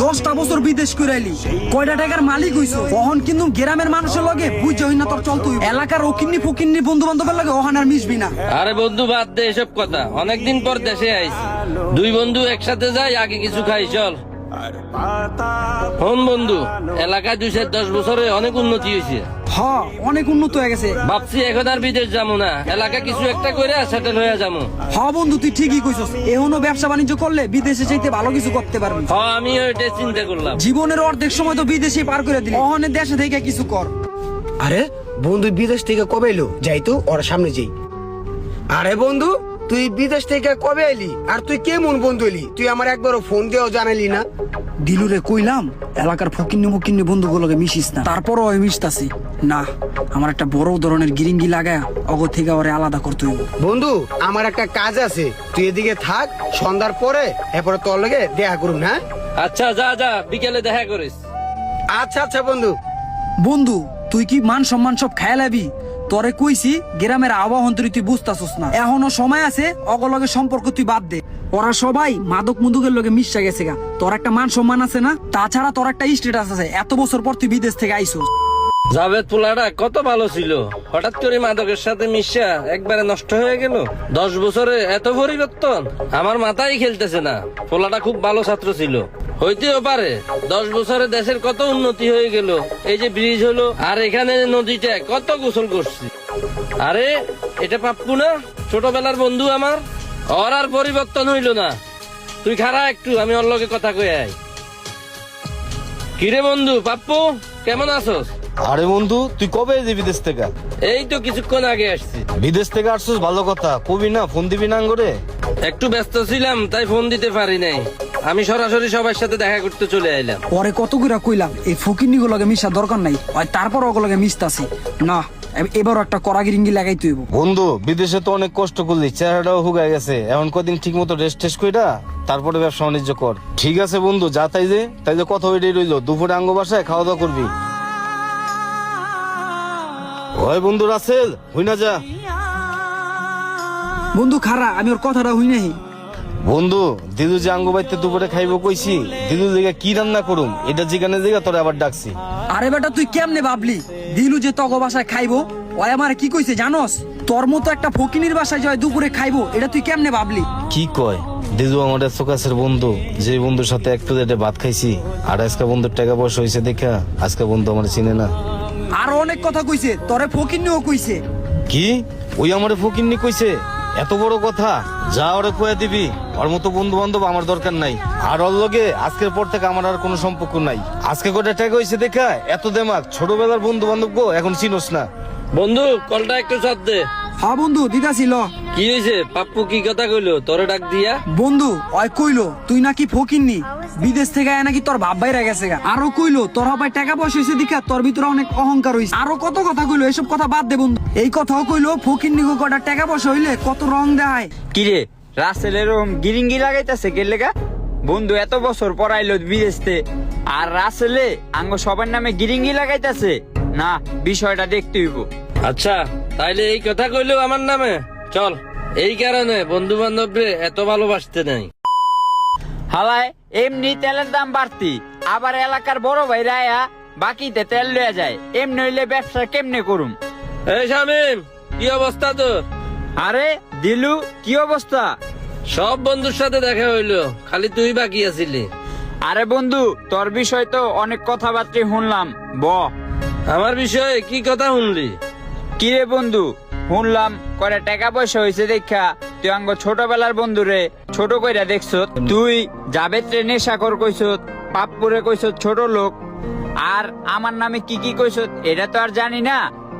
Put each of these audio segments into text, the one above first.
10টা বছর বিদেশ করে আইলি, কয়টা টাকার মালিক হইছো? ওহন কিন্তু গ্রামের মানুষের লগে বুঝছই না তোর চলতো। এলাকার ওকিন্নি ফকিন্নি বন্ধু বান্ধবের লগে ওহন আর মিশবি না। আরে বন্ধু বাদ দে এসব কথা, অনেকদিন পর দেশে আইছি, দুই বন্ধু একসাথে যাই, আগে কিছু খাই চল। হন বন্ধু, এলাকায় 2-10 বছরে অনেক উন্নতি হয়েছে। হ্যাঁ, অনেক উন্নত হয়ে গেছে। ভাবছি এখন আর বিদেশ যাবো না, এলাকা কিছু একটা করে সেটেল হয়ে যাবো। হ্যাঁ বন্ধু, তুই ঠিকই কইছস। এখনো ব্যবসা বাণিজ্য করলে বিদেশে চাইতে ভালো কিছু করতে পারবি। হ্যাঁ, আমিও এটা চিন্তা করলাম। জীবনের অর্ধেক সময় তো বিদেশে পার করে দিলি, ওহনে দেশে থেকে কিছু কর। আরে বন্ধু বিদেশ থেকে কবে এলো? যাই তো ওর সামনে যাই। আরে বন্ধু, তুই বিদেশ থেকে কবে এলি? আর তুই কেমন বন্ধু এলি? তুই আমার একবারও ফোন দিয়েও জানালি না। দিলুরে কইলাম এলাকার ফকিন্নি মুকিন্নি বন্ধুগুলোকে মিশিস না, তারপরও আমি মিশতাছি না। আমার একটা বড় ধরনের গিরিঙ্গি লাগায় অগর থেকে ওরে আলাদা করতে হইব। বন্ধু, আমার একটা কাজ আছে, তুই এদিকে থাক, সন্ধ্যার পরে এরপরে তোর লগে দেখা করুন। হ্যাঁ আচ্ছা, যা যা, বিকেলে দেখা করিস। আচ্ছা আচ্ছা বন্ধু। বন্ধু, তুই কি মান সম্মান সব খেয়াল আবি? তোরে কইছি গ্রামের আবহাওয়া তুই বুঝতাছস না, এখনো সময় আছে, অগলগে সম্পর্ক তুই বাদ দে। ওরা সবাই মাদক মুদুকের লগে মিশা গেছে গা, তোর একটা মান সম্মান আছে না? তাছাড়া তোর একটা স্ট্যাটাস আছে, এত বছর পর তুই বিদেশ থেকে আইসস। জাভেদ পোলাটা কত ভালো ছিল, হঠাৎ করে মাদকের সাথে মিশা একবারে নষ্ট হয়ে গেল। 10 বছরে এত পরিবর্তন, আমার মাথায় খেলতেছে না। পোলাটা খুব ভালো ছাত্র ছিল, হইতেও পারে 10 বছরে দেশের কত উন্নতি হয়ে গেল। এই যে ব্রিজ হলো, আর এখানে নদীটা কত গোসল করছি। আরে এটা পাপ্পু না, ছোটবেলার বন্ধু আমার? ওর আর পরিবর্তন হইল না। তুই খারা একটু, আমি ওর লগে কথা কয়ে আই। কিরে বন্ধু, পাপ্পু কেমন আছোস? আরে বন্ধু, তুই কবে এলি বিদেশ থেকে? এই তো কিছুক্ষণ আগে আসছি। বিদেশ থেকে আসছিস, ভালো কথা। কবি না, ফোন দিবি না করে? একটু ব্যস্ত ছিলাম, তাই ফোন দিতে পারি নাই। আমি সরাসরি সবার সাথে দেখা করতে চলে আইলাম। পরে কত করে কইলাম এই ফকিন্নি গুলোকে মিশা দরকার নাই, আর তারপর ওগুলোকে মিশতাছি না। এবার একটা কড়া গিরিঙ্গি লাগাইতে হইব। বন্ধু, বিদেশে তো অনেক কষ্ট করলি, চেহারাটাও হুগায় গেছে। এখন কদিন ঠিক মতো রেস্ট টেস্ট কইরা তারপরে ব্যবসা বাণিজ্য কর। ঠিক আছে বন্ধু, যা তাই যে কথা ওইটাই রইলো। দুপুরে আঙ্গ বাসায় খাওয়া দাওয়া করবি। ওই বন্ধু রাসেল, হই না যা। বন্ধু খারা, আমি ওর কথাটা হই নাই। বন্ধু, দিদু যে আঙ্গ বাইতে দুপুরে খাইবো কইছি, দিদু দিকে কি রান্না করুম এটা যেখানে জায়গা তোরা আবার ডাকছি। আরে বেটা, তুই কেমনে ভাবলি দিলু যে তগ বাসায় খাইবো? ওই আমার কি কইছে জানোস? তোর মতো একটা ফকিনির বাসায় যায় দুপুরে খাইবো, এটা তুই কেমনে ভাবলি? কি কয়? দিদু আমাদের চোকাছের বন্ধু, যে বন্ধুর সাথে এক প্লেটে ভাত খাইছি, আর আজকে বন্ধুর টাকা পয়সা হয়েছে দেখা আজকে বন্ধু আমার চিনে না। আর অনেক কথা কইছে, তোরে ফকিনিও কইছে। কি? ওই আমারে ফকিন্নি কইছে? এত বড় কথা? যা ওরে কয়ে দিবি, ওর মতো বন্ধু বান্ধব আমার দরকার নাই। আর ওর লগে আজকের পর থেকে আমার আর কোনো সম্পর্ক নাই। আজকে কটা টাকা হয়েছে দেখা এত দেমাক, ছোটবেলার বন্ধু বান্ধব গো এখন চিনোস না। বন্ধু, কলটা একটু চাপ দে। হ্যাঁ বন্ধু, দিদাছিল। কি হয়েছে? পাপ্পু কি কথা কইলো তোরে ডাক দিয়া? বন্ধু ওই কইলো তুই নাকি ফকিন্নি, বিদেশ থেকে আয় নাকি তোর বাপ বাইরা গেছে গা। আরো কইলো তোর হাবাই টাকা পয়সা হয়েছে দেখা তোর ভিতরে অনেক অহংকার হয়েছে। আরো কত কথা কইলো, এসব কথা বাদ দে বন্ধু। এই কথাও কইলো ফকিন্নি গো কটা টাকা পয়সা হইলে কত রং দেখায়। কিরে রাসেল এরকম গিরিঙ্গি লাগাইতেছে কে লেগা? বন্ধু এত বছর পড়াইলো বিদেশতে, আর রাসেলে আঙ্গ সবার নামে গিরিঙ্গি লাগাইতেছে না। বিষয়টা দেখতে হইব। আচ্ছা, তাইলে এই কথা কইলো আমার নামে? চল, এই কারণে বন্ধু বান্ধবরে এত ভালোবাসতে নাই। হালায় এমনি তেলের দাম বাড়তি, আবার এলাকার বড় ভাই রায়া বাকিতে তেল লয়ে যায়। এমনি হইলে ব্যবসা কেমনে করুম? এই শামিম, কি অবস্থা তোর? আরে দিলু, কি অবস্থা? সব বন্ধুর সাথে দেখা হইলো, খালি তুই বাকি আছিলি। আরে বন্ধু, তোর বিষয় তো অনেক কথাবার্তা শুনলাম। আমার বিষয়ে কি কথা শুনলি? কিরে বন্ধু, শুনলাম করে টাকা পয়সা হয়েছে দেখা তুই আঙ্গ ছোটবেলার বন্ধুরে ছোট কইরা দেখছ। তুই জাবেদ নেশাকর কইছ, পাপ্পুরে কইছ ছোট লোক, আর আমার নামে কি কি কইছ এটা তো আর জানি না।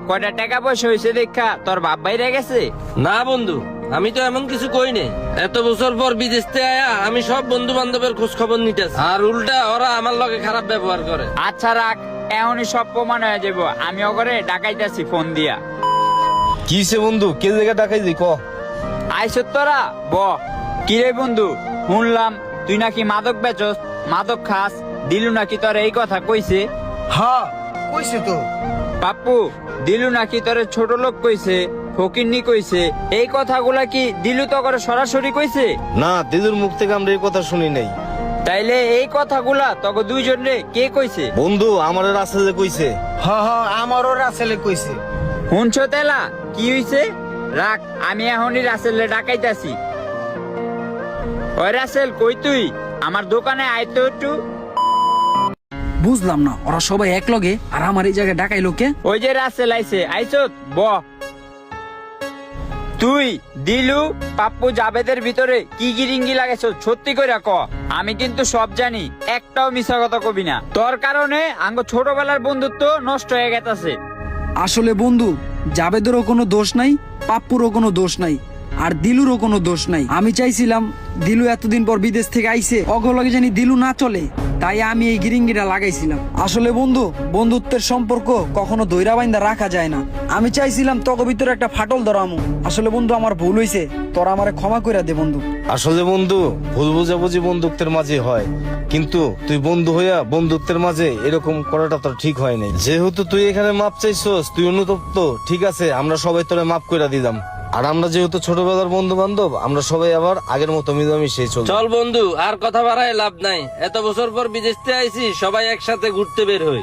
কয়টা টাকা পয়সা হয়েছে দেখা তোর বাপ বাইরে গেছে? না বন্ধু, আমি তো এমন কিছু কই নাই। এত বছর পর বিদেশ থেকে আয়া আমি সব বন্ধু বান্ধবের খোঁজ খবর নিতেছি, আর উল্টা ওরা আমার লগে খারাপ ব্যবহার করে। আচ্ছা রাখ, এখনই সব প্রমাণ হয়ে যাব। আমি ওগরে ডাকাইতাছি ফোন দিয়া। কিসে বন্ধু, কে জায়গা ডাকাই দি ক? আইস তোরা কিরে বন্ধু, শুনলাম তুই নাকি মাদক বেচস, মাদক খাস। দিলু নাকি তোর এই কথা কইছে? হ্যাঁ কইছে তো। পাপ্পু, দিলু নাকি তোর ছোট লোক কইছে, ফকিন্নি কইছে। এই কথাগুলা কি দিলু তো করে সরাসরি কইছে? না, দিদুর মুখ থেকে আমরা এই কথা শুনি নাই। তাইলে এই কথাগুলা তোকে দুইজন রে কে কইছে? বন্ধু আমার রাসেলে কইছে। হ হ আমারও রাসেলে কইছে। শুনছো তেলা কি হইছে? রাখ, আমি এখনই রাসেলে ডাকাইতাছি। ওই রাসেল, কই তুই? আমার দোকানে আয় তো একটু। বুঝলাম না ওরা সবাই এক লগে আর আমার এই জায়গায় ডাকাইলো কে? ওই যে রাসেল আইছে, আইছো ব। তুই দিলু পাপ্পু জাবেদের ভিতরে কি গিরিঙ্গি লাগাইছো সত্যি কইরা ক। আমি কিন্তু সব জানি, একটাও মিছা কথা কবি না। তোর কারণে আঙ্গ ছোটবেলার বন্ধুত্ব নষ্ট হয়ে গেছে। আসলে বন্ধু, জাবেদেরও কোনো দোষ নাই, পাপ্পুরও কোনো দোষ নাই, আর দিলুরও কোনো দোষ নাই। আমি চাইছিলাম দিলু এতদিন পর বিদেশ থেকে আইছে, অগলগে জানি দিলু না চলে, তাই আমি এই গিরিঙ্গিটা লাগাইছিলাম। আসলে বন্ধু, বন্ধুত্বের সম্পর্ক কখনো দইরা বাইন্দা রাখা যায় না। আমি চাইছিলাম তক ভিতরে একটা ফাটল ধরামু। আসলে বন্ধু, আমার ভুল হইছে, তোরা আমারে ক্ষমা কইরা দে বন্ধু। আসলে বন্ধু, ভুল বুঝাবুঝি বন্ধুত্বের মাঝে হয়, কিন্তু তুই বন্ধু হইয়া বন্ধুত্বের মাঝে এরকম করাটা তোর ঠিক হয় নাই। যেহেতু তুই এখানে মাপ চাইছস, তুই অনুতপ্ত, ঠিক আছে, আমরা সবাই তোরে মাপ কইরা দিলাম। আর আমরা যেহেতু ছোটবেলার বন্ধু বান্ধব, আমরা সবাই আবার আগের মতো মিলামিশে চল। চল বন্ধু, আর কথা বাড়ায় লাভ নাই। এত বছর পর বিদেশ থেকে আইছি, সবাই একসাথে ঘুরতে বের হই।